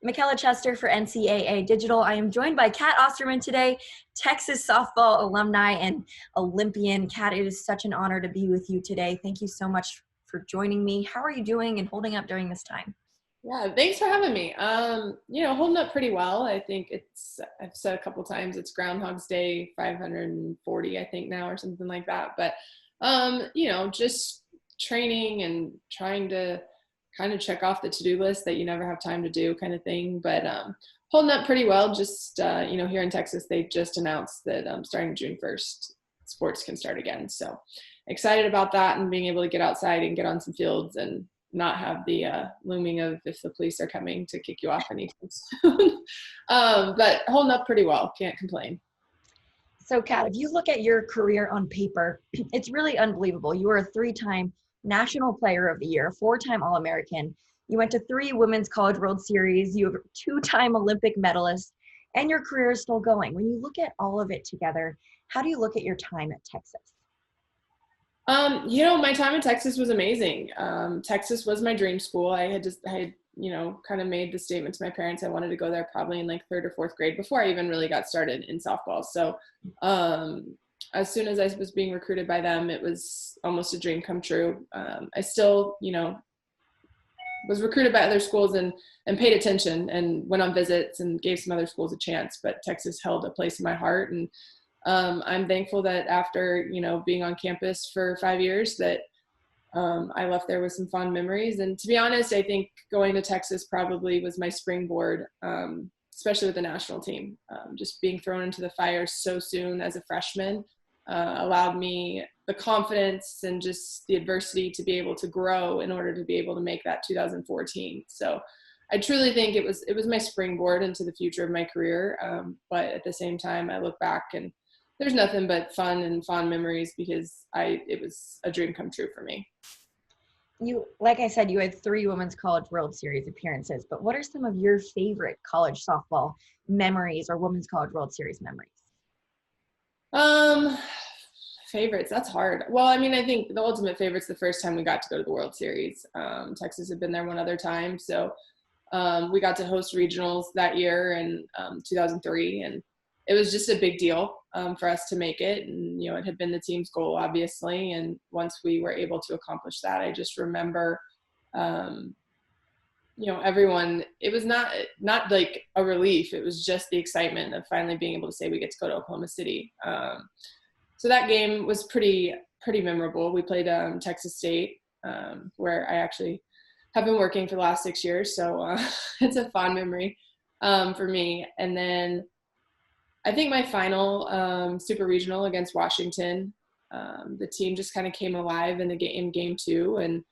Michella Chester for NCAA Digital. I am joined by Kat Osterman today, Texas softball alumni and Olympian. Kat, it is such an honor to be with you today. Thank you so much for joining me. How are you doing and holding up during this time? Yeah, thanks for having me. Holding up pretty well. I think I've said a couple times, it's Groundhog's Day 540, I think now, or something like that. But, just training and trying to kind of check off the to-do list that you never have time to do kind of thing. But holding up pretty well. Just, here in Texas, they just announced that starting June 1st, sports can start again. So excited about that and being able to get outside and get on some fields and not have the looming of if the police are coming to kick you off anytime soon. But holding up pretty well. Can't complain. So, Kat, if you look at your career on paper, it's really unbelievable. You were a 3-time National Player of the Year, 4-time All-American. You went to 3 Women's College World Series. You have a 2-time Olympic medalist, and your career is still going. When you look at all of it together, how do you look at your time at Texas? My time in Texas was amazing. Texas was my dream school. I had kind of made the statement to my parents I wanted to go there probably in like 3rd or 4th grade before I even really got started in softball. So as soon as I was being recruited by them, it was almost a dream come true. I still, was recruited by other schools and paid attention and went on visits and gave some other schools a chance, but Texas held a place in my heart. And I'm thankful that after, being on campus for 5 years that I left there with some fond memories. And to be honest, I think going to Texas probably was my springboard, especially with the national team. Just being thrown into the fire so soon as a freshman allowed me the confidence and just the adversity to be able to grow in order to be able to make that 2014. So I truly think it was my springboard into the future of my career. But at the same time, I look back and there's nothing but fun and fond memories because it was a dream come true for me. Like I said, you had 3 Women's College World Series appearances, but what are some of your favorite college softball memories or Women's College World Series memories? Favorites, that's hard. Well, I think the ultimate favorite's the first time we got to go to the World Series. Texas had been there one other time. So we got to host regionals that year in 2003, and it was just a big deal for us to make it. And, it had been the team's goal, obviously. And once we were able to accomplish that, I just remember, everyone, it was not like a relief. It was just the excitement of finally being able to say we get to go to Oklahoma City. So that game was pretty memorable. We played Texas State, where I actually have been working for the last 6 years. So it's a fond memory for me. And then I think my final super regional against Washington, the team just kind of came alive in game 2, and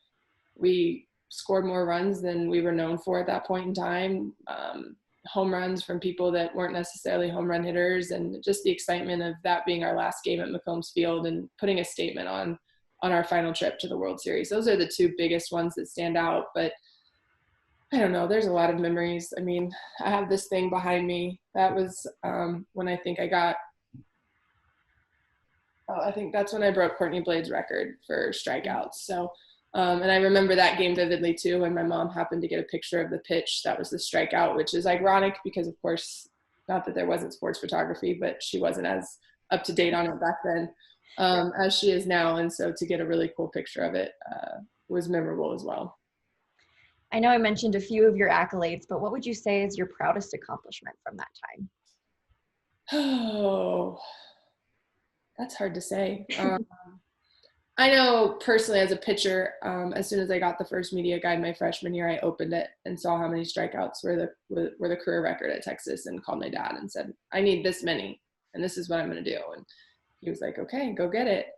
we scored more runs than we were known for at that point in time. Home runs from people that weren't necessarily home run hitters, and just the excitement of that being our last game at McCombs Field and putting a statement on our final trip to the World Series. Those are the 2 biggest ones that stand out. But I don't know, there's a lot of memories. I have this thing behind me. That was when I think that's when I broke Courtney Blade's record for strikeouts. So, and I remember that game vividly too, when my mom happened to get a picture of the pitch that was the strikeout, which is ironic because, of course, not that there wasn't sports photography, but she wasn't as up to date on it back then as she is now. And so to get a really cool picture of it was memorable as well. I know I mentioned a few of your accolades, but what would you say is your proudest accomplishment from that time? Oh, that's hard to say. I know personally as a pitcher, as soon as I got the first media guide my freshman year, I opened it and saw how many strikeouts were the career record at Texas, and called my dad and said, I need this many, and this is what I'm going to do. And he was like, okay, go get it.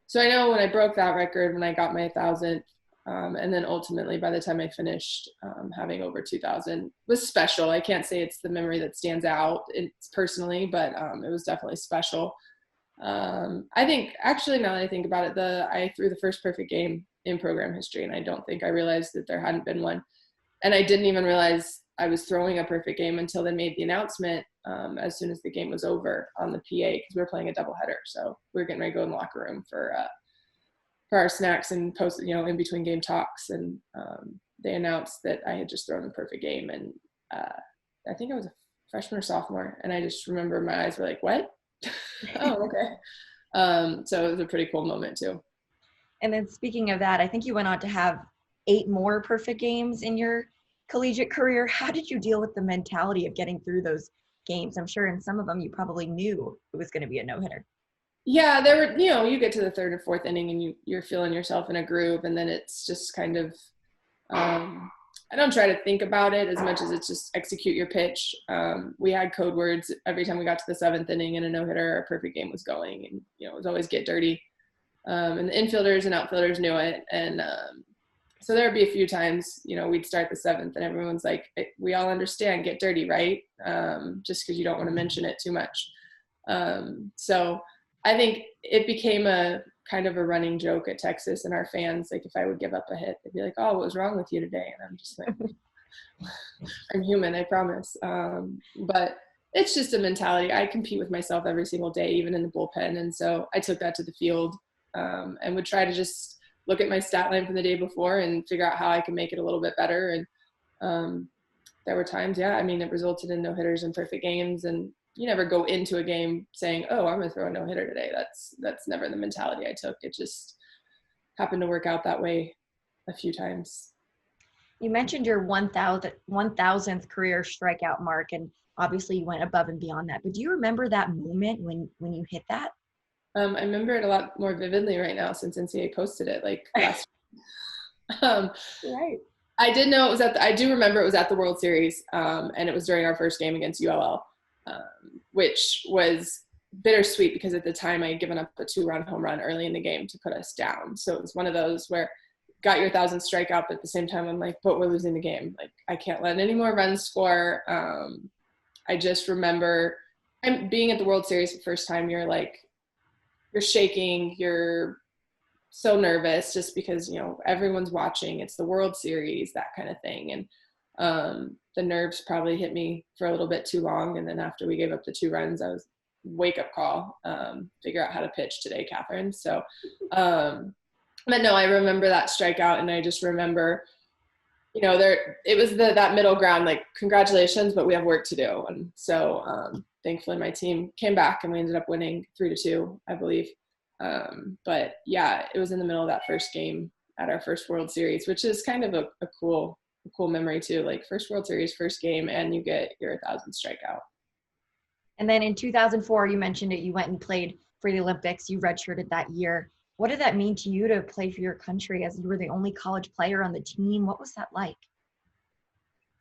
So I know when I broke that record, when I got my 1,000th, and then ultimately by the time I finished, having over 2,000 was special. I can't say it's the memory that stands out personally, but it was definitely special. I think actually, now that I think about it, I threw the first perfect game in program history, and I don't think I realized that there hadn't been one. And I didn't even realize I was throwing a perfect game until they made the announcement as soon as the game was over on the PA, because we were playing a doubleheader. So we were getting ready to go in the locker room for our snacks and post, in between game talks. And they announced that I had just thrown a perfect game. And I think I was a freshman or sophomore, and I just remember my eyes were like, what? Oh, okay. So it was a pretty cool moment too. And then speaking of that, I think you went on to have 8 more perfect games in your collegiate career. How did you deal with the mentality of getting through those games? I'm sure in some of them you probably knew it was going to be a no-hitter. Yeah, there were, you get to the third or fourth inning and you're feeling yourself in a groove, and then it's just kind of, I don't try to think about it as much as it's just execute your pitch. We had code words every time we got to the 7th inning in a no-hitter, a perfect game was going, and it was always get dirty. And the infielders and outfielders knew it, and so there would be a few times, we'd start the 7th and everyone's like, we all understand, get dirty, right? Just because you don't want to mention it too much. So I think it became a kind of a running joke at Texas, and our fans, like if I would give up a hit, they'd be like, oh, what was wrong with you today? And I'm just like, I'm human, I promise. But it's just a mentality. I compete with myself every single day, even in the bullpen. And so I took that to the field, and would try to just look at my stat line from the day before and figure out how I can make it a little bit better. And there were times, it resulted in no hitters and perfect games, and you never go into a game saying, oh, I'm going to throw a no-hitter today. That's never the mentality I took. It just happened to work out that way a few times. You mentioned your 1,000th career strikeout mark, and obviously you went above and beyond that. But do you remember that moment when you hit that? I remember it a lot more vividly right now since NCAA posted it like last Right. I did know it was I do remember it was at the World Series, and it was during our first game against ULL. Which was bittersweet because at the time I had given up a 2-run home run early in the game to put us down. So it was one of those where got your 1,000th strikeout, but at the same time I'm like, but we're losing the game. Like I can't let any more runs score. I just remember being at the World Series the first time. You're shaking. You're so nervous just because, everyone's watching. It's the World Series, that kind of thing. And the nerves probably hit me for a little bit too long. And then after we gave up the 2 runs, I was wake up call, figure out how to pitch today, Catherine. So, but no, I remember that strikeout, and I just remember, it was that middle ground, like congratulations, but we have work to do. And so, thankfully my team came back and we ended up winning 3-2, I believe. But yeah, it was in the middle of that first game at our first World Series, which is kind of a cool memory too, like first World Series, first game, and you get your 1,000th strikeout. And then in 2004, you mentioned it, you went and played for the Olympics. You redshirted that year. What did that mean to you to play for your country, as you were the only college player on the team? What was that like?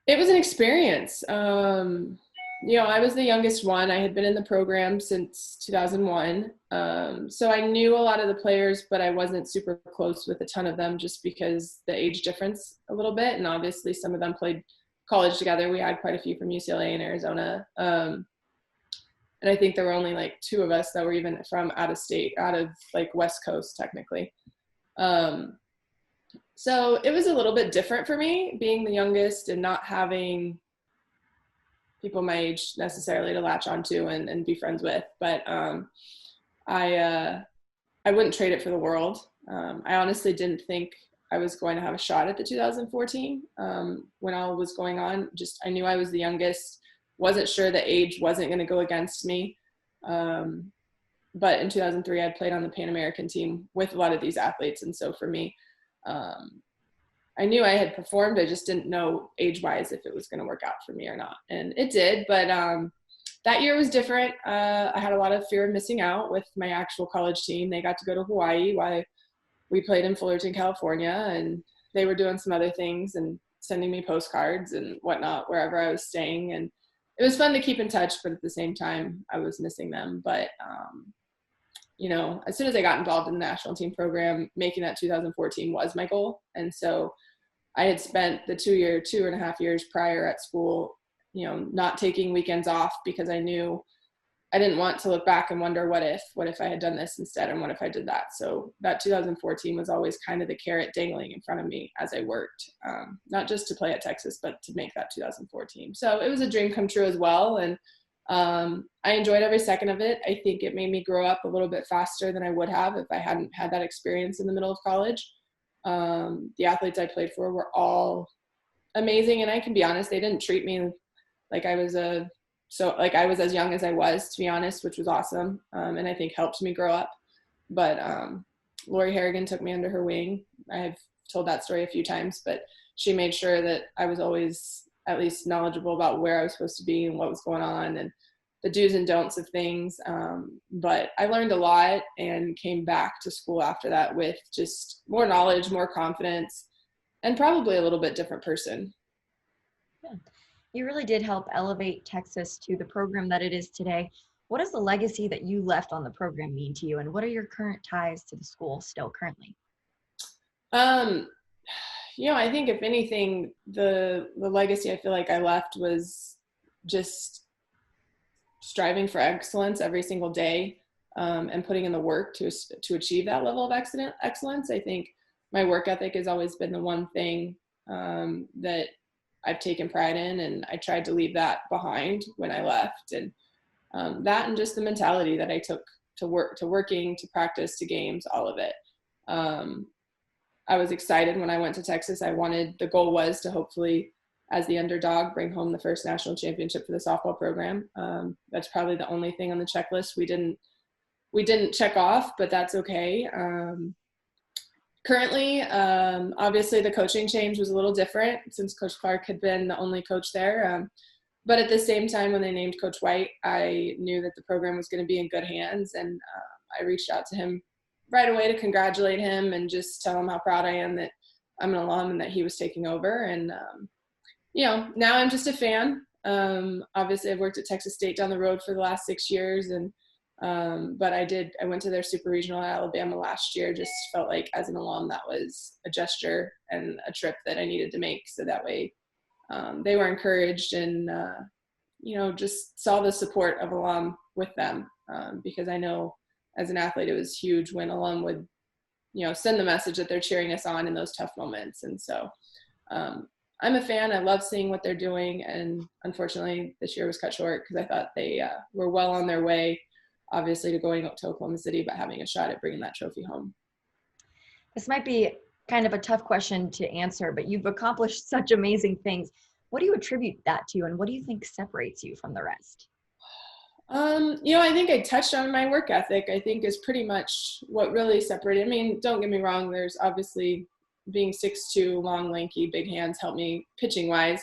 It was an experience. I was the youngest one. I had been in the program since 2001. So I knew a lot of the players, but I wasn't super close with a ton of them just because the age difference a little bit. And obviously some of them played college together. We had quite a few from UCLA and Arizona. And I think there were only like 2 of us that were even from out of state, out of like West Coast technically. So it was a little bit different for me being the youngest and not having people my age necessarily to latch onto and be friends with. But I wouldn't trade it for the world. I honestly didn't think I was going to have a shot at the 2014 when all was going on. Just I knew I was the youngest, wasn't sure the age wasn't going to go against me. But in 2003, I played on the Pan American team with a lot of these athletes. And so for me, I knew I had performed. I just didn't know age-wise if it was going to work out for me or not. And it did, but that year was different. I had a lot of fear of missing out with my actual college team. They got to go to Hawaii while we played in Fullerton, California, and they were doing some other things and sending me postcards and whatnot wherever I was staying. And it was fun to keep in touch, but at the same time, I was missing them. But, as soon as I got involved in the national team program, making that 2014 was my goal. And so I had spent the 2.5 years prior at school, not taking weekends off because I knew I didn't want to look back and wonder what if I had done this instead, and what if I did that. So that 2014 was always kind of the carrot dangling in front of me as I worked, not just to play at Texas, but to make that 2014. So it was a dream come true as well. And I enjoyed every second of it. I think it made me grow up a little bit faster than I would have if I hadn't had that experience in the middle of college. The athletes I played for were all amazing. And I can be honest, they didn't treat me Like I was as young as I was, to be honest, which was awesome. And I think helped me grow up. But Lori Harrigan took me under her wing. I've told that story a few times, but she made sure that I was always at least knowledgeable about where I was supposed to be and what was going on and the do's and don'ts of things. But I learned a lot and came back to school after that with just more knowledge, more confidence, and probably a little bit different person. Yeah. You really did help elevate Texas to the program that it is today. What does the legacy that you left on the program mean to you, and what are your current ties to the school still currently? I think if anything, the legacy I feel like I left was just striving for excellence every single day, and putting in the work to achieve that level of excellence. I think my work ethic has always been the one thing that I've taken pride in, and I tried to leave that behind when I left. And that, and just the mentality that I took to working, to practice, to games, all of it. I was excited when I went to Texas. The goal was to hopefully, as the underdog, bring home the first national championship for the softball program. That's probably the only thing on the checklist we didn't check off, but that's okay. Currently, obviously the coaching change was a little different since Coach Clark had been the only coach there. But at the same time, when they named Coach White, I knew that the program was going to be in good hands. And I reached out to him right away to congratulate him and just tell him how proud I am that I'm an alum and that he was taking over. And, now I'm just a fan. Obviously, I've worked at Texas State down the road for the last 6 years. But I went to their super regional at Alabama last year. Just felt like as an alum, that was a gesture and a trip that I needed to make. So that way they were encouraged and, just saw the support of alum with them. Because I know as an athlete, it was huge when alum would, send the message that they're cheering us on in those tough moments. And so I'm a fan. I love seeing what they're doing. And unfortunately, this year was cut short because I thought they were well on their way, obviously, to going up to Oklahoma City, but having a shot at bringing that trophy home. This might be kind of a tough question to answer, but you've accomplished such amazing things. What do you attribute that to, and what do you think separates you from the rest? I think I touched on my work ethic, I think is pretty much what really separated. I mean, don't get me wrong, there's obviously being 6'2", long, lanky, big hands helped me pitching wise.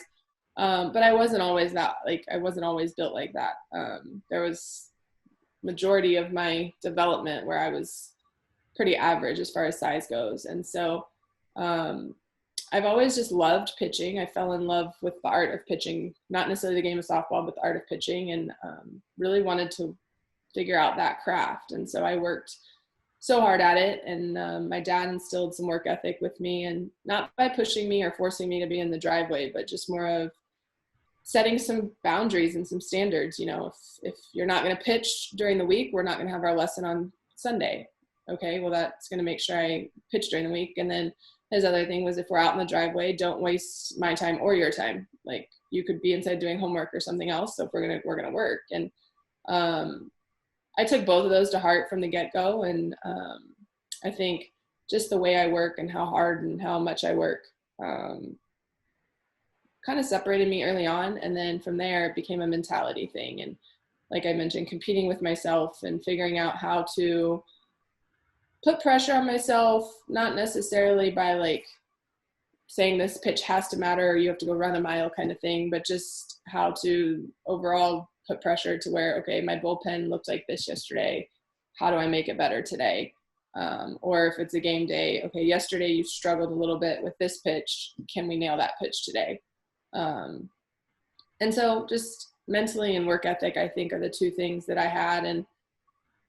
But I wasn't always I wasn't always built like that. There was majority of my development where I was pretty average as far as size goes. And so I've always just loved pitching. I fell in love with the art of pitching, not necessarily the game of softball, but the art of pitching, and really wanted to figure out that craft. And so I worked so hard at it. And my dad instilled some work ethic with me, and not by pushing me or forcing me to be in the driveway, but just more of setting some boundaries and some standards. If you're not going to pitch during the week, we're not going to have our lesson on Sunday. Okay, well, that's going to make sure I pitch during the week. And then his other thing was, if we're out in the driveway, don't waste my time or your time. Like, you could be inside doing homework or something else. So if we're going to work. And I took both of those to heart from the get-go. And I think just the way I work and how hard and how much I work kind of separated me early on. And then from there, it became a mentality thing. And like I mentioned, competing with myself and figuring out how to put pressure on myself, not necessarily by saying this pitch has to matter or you have to go run a mile kind of thing, but just how to overall put pressure to where, okay, my bullpen looked like this yesterday. How do I make it better today? Or if it's a game day, okay, yesterday you struggled a little bit with this pitch. Can we nail that pitch today? And so just mentally and work ethic, I think, are the two things that I had. And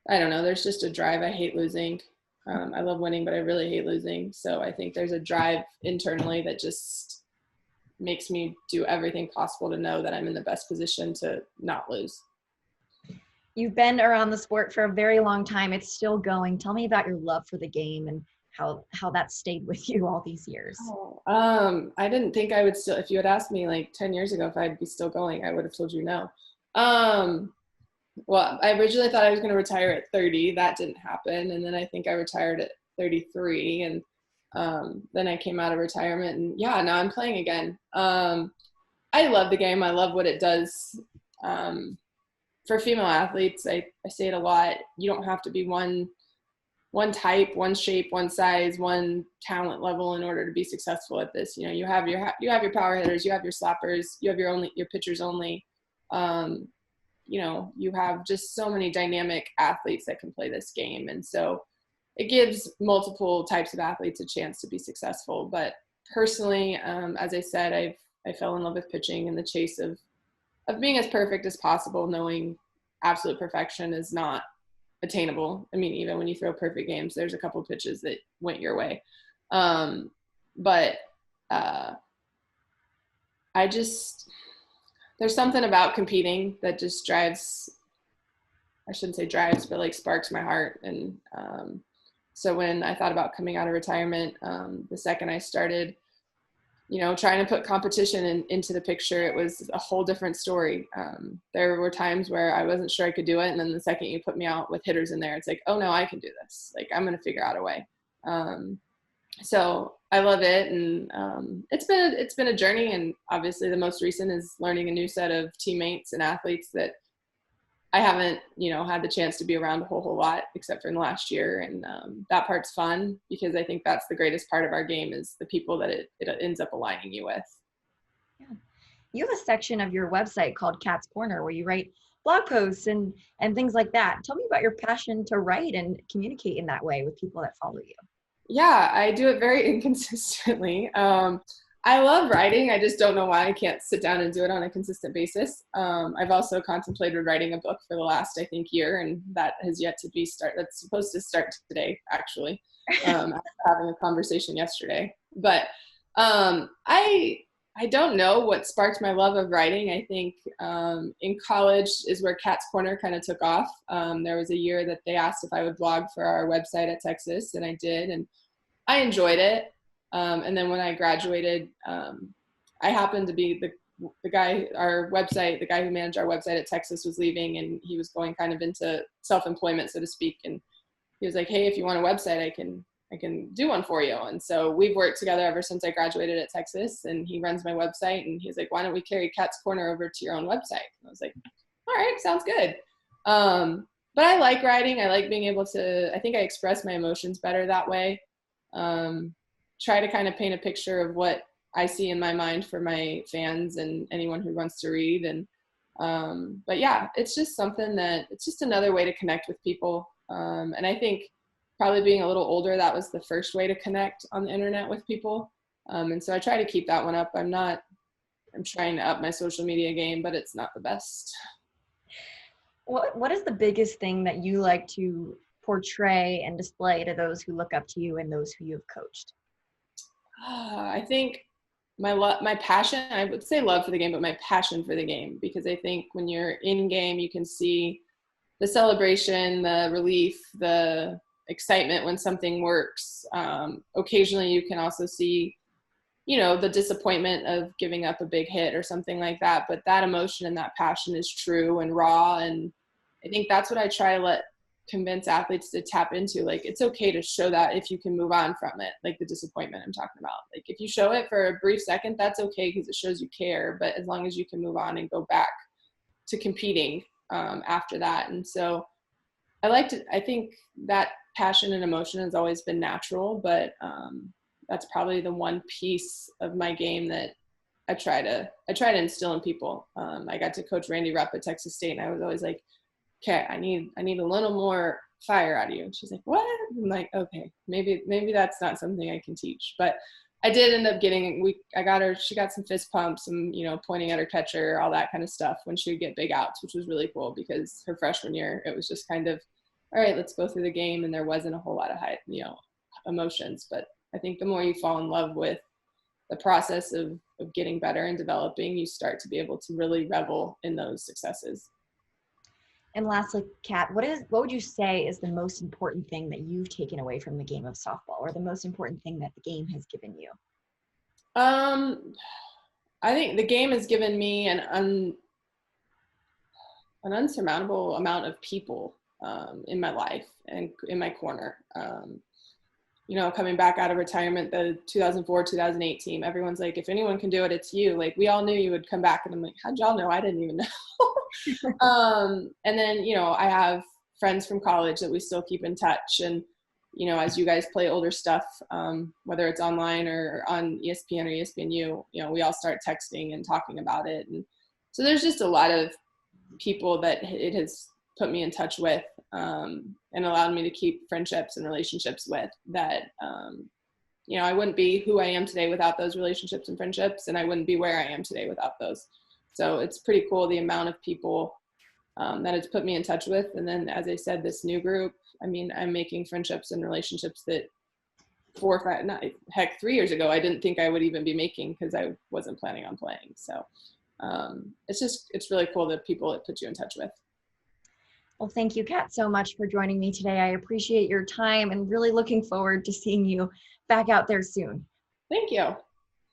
I don't know, there's just a drive. I hate losing. I love winning, but I really hate losing. So I think there's a drive internally that just makes me do everything possible to know that I'm in the best position to not lose. You've been around the sport for a very long time. It's still going. Tell me about your love for the game and how that stayed with you all these years. I didn't think I would still, if you had asked me 10 years ago if I'd be still going, I would have told you no. Well, I originally thought I was going to retire at 30. That didn't happen. And then I think I retired at 33. And then I came out of retirement and now I'm playing again. I love the game. I love what it does. For female athletes, I say it a lot. You don't have to be one type, one shape, one size, one talent level in order to be successful at this. You know, you have your power hitters, you have your slappers, you have your pitchers only. You know, you have just so many dynamic athletes that can play this game. And so it gives multiple types of athletes a chance to be successful. But personally, as I said, I fell in love with pitching in the chase of being as perfect as possible, knowing absolute perfection is not attainable. I mean, even when you throw perfect games, there's a couple of pitches that went your way. But there's something about competing that just I shouldn't say drives, but like sparks my heart. And so when I thought about coming out of retirement, the second I started, you know, trying to put competition into the picture, it was a whole different story. There were times where I wasn't sure I could do it. And then the second you put me out with hitters in there, it's like, oh no, I can do this. Like, I'm going to figure out a way. So I love it. And it's been a journey. And obviously the most recent is learning a new set of teammates and athletes that I haven't, you know, had the chance to be around a whole lot except for in the last year. And that part's fun because I think that's the greatest part of our game is the people that it ends up aligning you with. Yeah. You have a section of your website called Cat's Corner where you write blog posts and things like that. Tell me about your passion to write and communicate in that way with people that follow you. Yeah, I do it very inconsistently. I love writing. I just don't know why I can't sit down and do it on a consistent basis. I've also contemplated writing a book for the last, I think, year, and that has yet to be that's supposed to start today, actually, after having a conversation yesterday. But I don't know what sparked my love of writing. I think in college is where Cat's Corner kind of took off. There was a year that they asked if I would blog for our website at Texas, and I did, and I enjoyed it. And then when I graduated, I happened to be the guy, the guy who managed our website at Texas was leaving, and he was going kind of into self-employment, so to speak. And he was like, hey, if you want a website, I can do one for you. And so we've worked together ever since I graduated at Texas, and he runs my website, and he's like, why don't we carry Cat's Corner over to your own website? And I was like, all right, sounds good. But I like writing. I like being able to, I think I express my emotions better that way. Try to kind of paint a picture of what I see in my mind for my fans and anyone who wants to read. And, but yeah, it's just something it's just another way to connect with people. And I think probably being a little older, that was the first way to connect on the internet with people. And so I try to keep that one up. I'm trying to up my social media game, but it's not the best. What is the biggest thing that you like to portray and display to those who look up to you and those who you've coached? I think my passion, I would say love for the game, but my passion for the game, because I think when you're in game, you can see the celebration, the relief, the excitement when something works. Occasionally you can also see, you know, the disappointment of giving up a big hit or something like that. But that emotion and that passion is true and raw. And I think that's what I try to convince athletes to tap into. Like, it's okay to show that if you can move on from it, like the disappointment I'm talking about. Like, if you show it for a brief second, that's okay because it shows you care. But as long as you can move on and go back to competing after that. And so I think that passion and emotion has always been natural, but that's probably the one piece of my game that I try to instill in people. I got to coach Randy Rupp at Texas State, and I was always like, okay, I need a little more fire out of you. And she's like, what? I'm like, okay, maybe that's not something I can teach. But I did end up she got some fist pumps and, you know, pointing at her catcher, all that kind of stuff when she would get big outs, which was really cool because her freshman year, it was just kind of, all right, let's go through the game. And there wasn't a whole lot of emotions. But I think the more you fall in love with the process of getting better and developing, you start to be able to really revel in those successes. And lastly, Kat, what would you say is the most important thing that you've taken away from the game of softball, or the most important thing that the game has given you? I think the game has given me an unsurmountable amount of people in my life and in my corner. you know, coming back out of retirement, the 2004, 2008 team, everyone's like, if anyone can do it, it's you. Like, we all knew you would come back. And I'm like, how'd y'all know? I didn't even know. And then, you know, I have friends from college that we still keep in touch. And, you know, as you guys play older stuff, whether it's online or on ESPN or ESPNU, you know, we all start texting and talking about it. And so there's just a lot of people that it has put me in touch with, and allowed me to keep friendships and relationships with that, you know, I wouldn't be who I am today without those relationships and friendships, and I wouldn't be where I am today without those. So it's pretty cool, the amount of people that it's put me in touch with. And then, as I said, this new group, I mean, I'm making friendships and relationships that 4 or 5, not, heck, 3 years ago, I didn't think I would even be making, because I wasn't planning on playing. So it's really cool, the people it puts you in touch with. Well, thank you, Kat, so much for joining me today. I appreciate your time and really looking forward to seeing you back out there soon. Thank you.